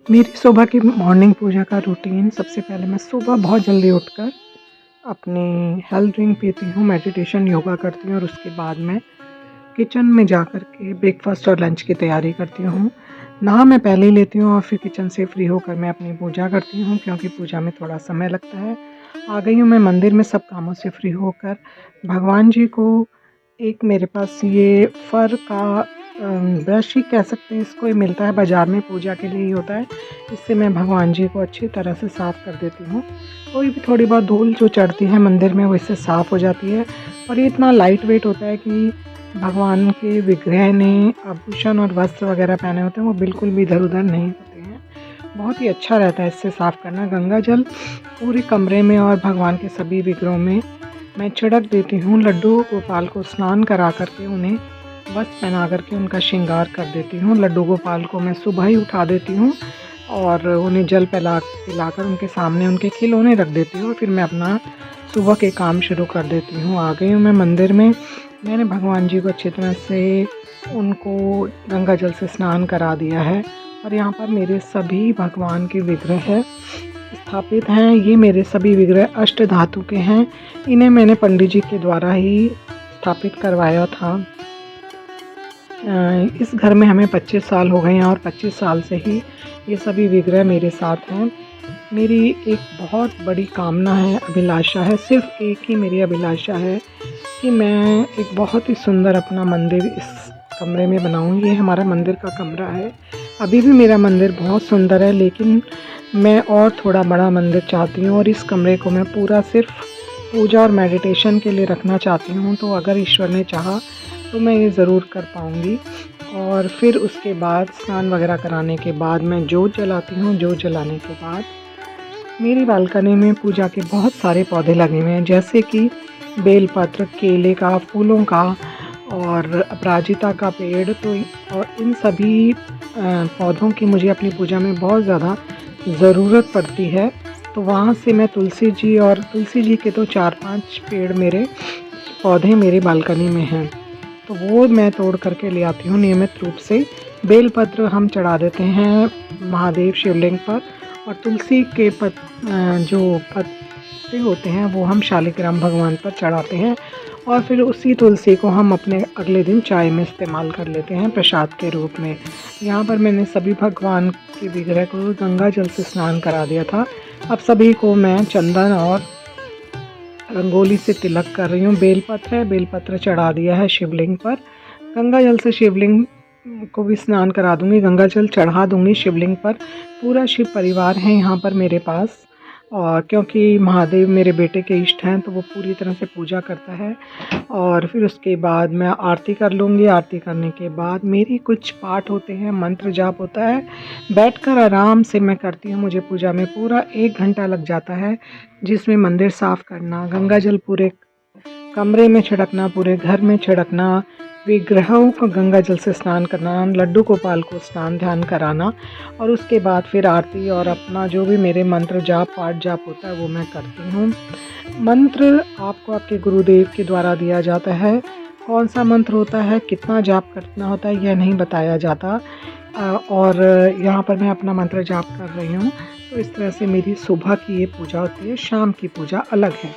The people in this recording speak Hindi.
मेरी सुबह की मॉर्निंग पूजा का रूटीन सबसे पहले मैं सुबह बहुत जल्दी उठकर अपनी हेल्थ ड्रिंक पीती हूँ, मेडिटेशन योगा करती हूँ और उसके बाद मैं किचन में जाकर के ब्रेकफास्ट और लंच की तैयारी करती हूँ। नहा मैं पहले ही लेती हूँ और फिर किचन से फ्री होकर मैं अपनी पूजा करती हूँ, क्योंकि पूजा में थोड़ा समय लगता है। आ गई हूँ मैं मंदिर में सब कामों से फ्री होकर। भगवान जी को एक मेरे पास ये फर का ब्रश ही कह सकते हैं इसको, ये मिलता है बाज़ार में, पूजा के लिए ही होता है। इससे मैं भगवान जी को अच्छी तरह से साफ़ कर देती हूँ। कोई भी थोड़ी बहुत धूल जो चढ़ती है मंदिर में वो इससे साफ़ हो जाती है। और ये इतना लाइट वेट होता है कि भगवान के विग्रह ने आभूषण और वस्त्र वगैरह पहने होते हैं वो बिल्कुल भी इधर-उधर नहीं होते हैं। बहुत ही अच्छा रहता है इससे साफ़ करना। गंगा जल पूरे कमरे में और भगवान के सभी विग्रहों में मैं छिड़क देती हूँ। लड्डू गोपाल को स्नान करा करके उन्हें वस्त्र पहना करके उनका श्रृंगार कर देती हूँ। लड्डू गोपाल को मैं सुबह ही उठा देती हूँ और उन्हें जल पिलाकर उनके सामने उनके खिलौने रख देती हूँ और फिर मैं अपना सुबह के काम शुरू कर देती हूँ। आ गई हूँ मैं मंदिर में। मैंने भगवान जी को अच्छी तरह से उनको गंगा जल से स्नान करा दिया है और यहाँ पर मेरे सभी भगवान के विग्रह स्थापित हैं। ये मेरे सभी विग्रह अष्ट धातु के हैं। इन्हें मैंने पंडित जी के द्वारा ही स्थापित करवाया था। इस घर में हमें 25 साल हो गए हैं और 25 साल से ही ये सभी विग्रह मेरे साथ हैं। मेरी एक बहुत बड़ी कामना है, अभिलाषा है, सिर्फ़ एक ही मेरी अभिलाषा है कि मैं एक बहुत ही सुंदर अपना मंदिर इस कमरे में बनाऊँ। ये हमारा मंदिर का कमरा है। अभी भी मेरा मंदिर बहुत सुंदर है, लेकिन मैं और थोड़ा बड़ा मंदिर चाहती हूँ और इस कमरे को मैं पूरा सिर्फ़ पूजा और मेडिटेशन के लिए रखना चाहती हूँ। तो अगर ईश्वर ने चाहा तो मैं ये ज़रूर कर पाऊँगी। और फिर उसके बाद स्नान वगैरह कराने के बाद मैं जोत जलाती हूँ। जोत जलाने के बाद मेरी बालकनी में पूजा के बहुत सारे पौधे लगे हुए हैं, जैसे कि बेलपत्र, केले का, फूलों का और अपराजिता का पेड़। तो और इन सभी पौधों की मुझे अपनी पूजा में बहुत ज़्यादा ज़रूरत पड़ती है। तो वहाँ से मैं तुलसी जी के तो 4-5 पेड़ पौधे मेरे बालकनी में हैं, तो वो मैं तोड़ करके ले आती हूँ नियमित रूप से। बेलपत्र हम चढ़ा देते हैं महादेव शिवलिंग पर और तुलसी के जो पत्ते होते हैं वो हम शालिग्राम भगवान पर चढ़ाते हैं और फिर उसी तुलसी को हम अपने अगले दिन चाय में इस्तेमाल कर लेते हैं प्रसाद के रूप में। यहाँ पर मैंने सभी भगवान के विग्रह को गंगा जल से स्नान करा दिया था। अब सभी को मैं चंदन और रंगोली से तिलक कर रही हूँ। बेलपत्र है, बेलपत्र चढ़ा दिया है शिवलिंग पर। गंगा जल से शिवलिंग को भी स्नान करा दूँगी, गंगा जल चढ़ा दूँगी शिवलिंग पर। पूरा शिव परिवार है यहाँ पर मेरे पास, और क्योंकि महादेव मेरे बेटे के इष्ट हैं तो वो पूरी तरह से पूजा करता है। और फिर उसके बाद मैं आरती कर लूँगी। आरती करने के बाद मेरी कुछ पाठ होते हैं, मंत्र जाप होता है, बैठकर आराम से मैं करती हूँ। मुझे पूजा में पूरा 1 घंटा लग जाता है, जिसमें मंदिर साफ़ करना, गंगा जल पूरे कमरे में छिड़कना, पूरे घर में छिड़कना, विग्रहों को गंगा जल से स्नान करना, लड्डू गोपाल को स्नान ध्यान कराना और उसके बाद फिर आरती और अपना जो भी मेरे मंत्र जाप पाठ जाप होता है वो मैं करती हूँ। मंत्र आपको आपके गुरुदेव के द्वारा दिया जाता है। कौन सा मंत्र होता है, कितना जाप करना होता है, यह नहीं बताया जाता। और यहाँ पर मैं अपना मंत्र जाप कर रही हूँ। तो इस तरह से मेरी सुबह की ये पूजा होती है, शाम की पूजा अलग है।